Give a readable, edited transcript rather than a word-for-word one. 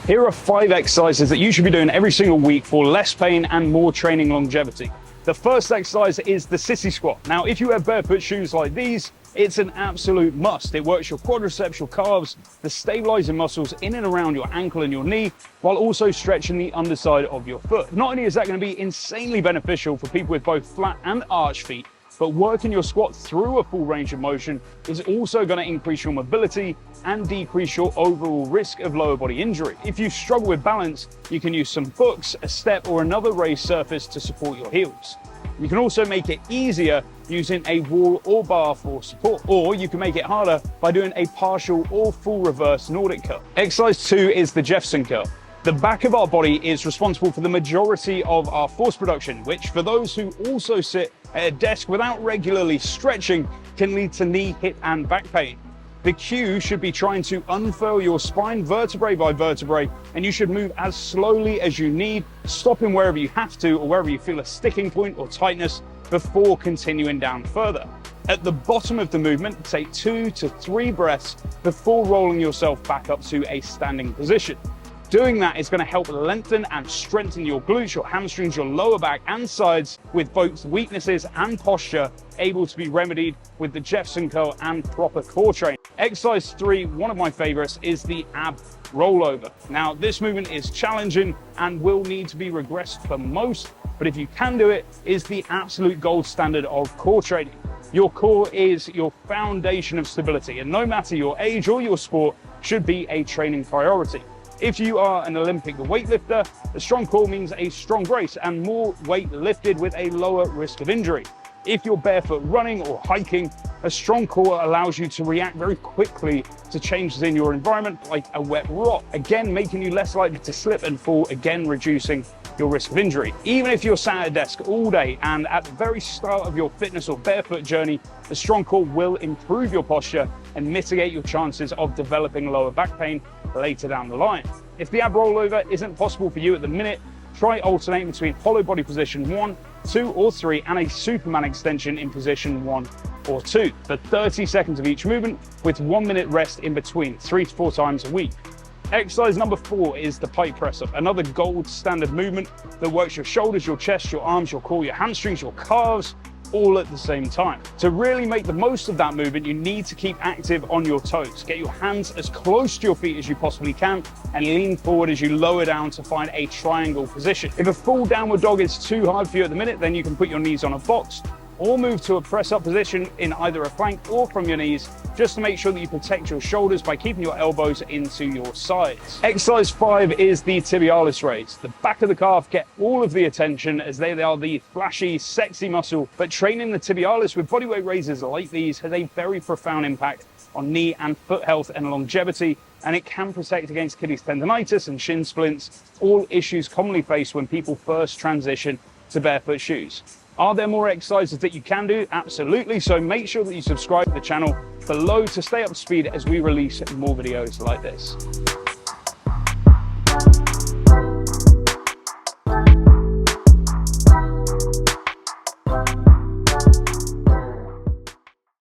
Here are 5 exercises that you should be doing every single week for less pain and more training longevity. The first exercise is the sissy squat. Now, if you wear barefoot shoes like these, it's an absolute must. It works your quadriceps, your calves, the stabilizing muscles in and around your ankle and your knee, while also stretching the underside of your foot. Not only is that going to be insanely beneficial for people with both flat and arch feet, but working your squat through a full range of motion is also going to increase your mobility and decrease your overall risk of lower body injury. If you struggle with balance, you can use some books, a step, or another raised surface to support your heels. You can also make it easier using a wall or bar for support, or you can make it harder by doing a partial or full reverse Nordic curl. Exercise 2 is the Jefferson curl. The back of our body is responsible for the majority of our force production, which for those who also sit at a desk without regularly stretching can lead to knee, hip, and back pain. The cue should be trying to unfurl your spine vertebrae by vertebrae, and you should move as slowly as you need, stopping wherever you have to or wherever you feel a sticking point or tightness before continuing down further. At the bottom of the movement, take 2 to 3 breaths before rolling yourself back up to a standing position. Doing that is going to help lengthen and strengthen your glutes, your hamstrings, your lower back and sides, with both weaknesses and posture able to be remedied with the Jefferson curl and proper core training. Exercise 3, one of my favorites, is the ab rollover. Now, this movement is challenging and will need to be regressed for most, but if you can do it, is the absolute gold standard of core training. Your core is your foundation of stability, and no matter your age or your sport, should be a training priority. If you are an Olympic weightlifter, a strong core means a strong brace and more weight lifted with a lower risk of injury. If you're barefoot running or hiking, a strong core allows you to react very quickly to changes in your environment, like a wet rock, again making you less likely to slip and fall, again reducing your risk of injury. Even if you're sat at a desk all day and at the very start of your fitness or barefoot journey, the strong core will improve your posture and mitigate your chances of developing lower back pain later down the line. If the ab rollover isn't possible for you at the minute, try alternating between hollow body position 1, 2 or 3 and a Superman extension in position 1 or 2 for 30 seconds of each movement with 1 minute rest in between, 3 to 4 times a week. Exercise number 4 is the pike press up, another gold standard movement that works your shoulders, your chest, your arms, your core, your hamstrings, your calves, all at the same time. To really make the most of that movement, you need to keep active on your toes. Get your hands as close to your feet as you possibly can and lean forward as you lower down to find a triangle position. If a full downward dog is too hard for you at the minute, then you can put your knees on a box or move to a press up position in either a plank or from your knees, just to make sure that you protect your shoulders by keeping your elbows into your sides. Exercise 5 is the tibialis raise. The back of the calf get all of the attention as they are the flashy, sexy muscle, but training the tibialis with bodyweight raises like these has a very profound impact on knee and foot health and longevity, and it can protect against Achilles tendonitis and shin splints, all issues commonly faced when people first transition to barefoot shoes. Are there more exercises that you can do? Absolutely. So make sure that you subscribe to the channel below to stay up to speed as we release more videos like this.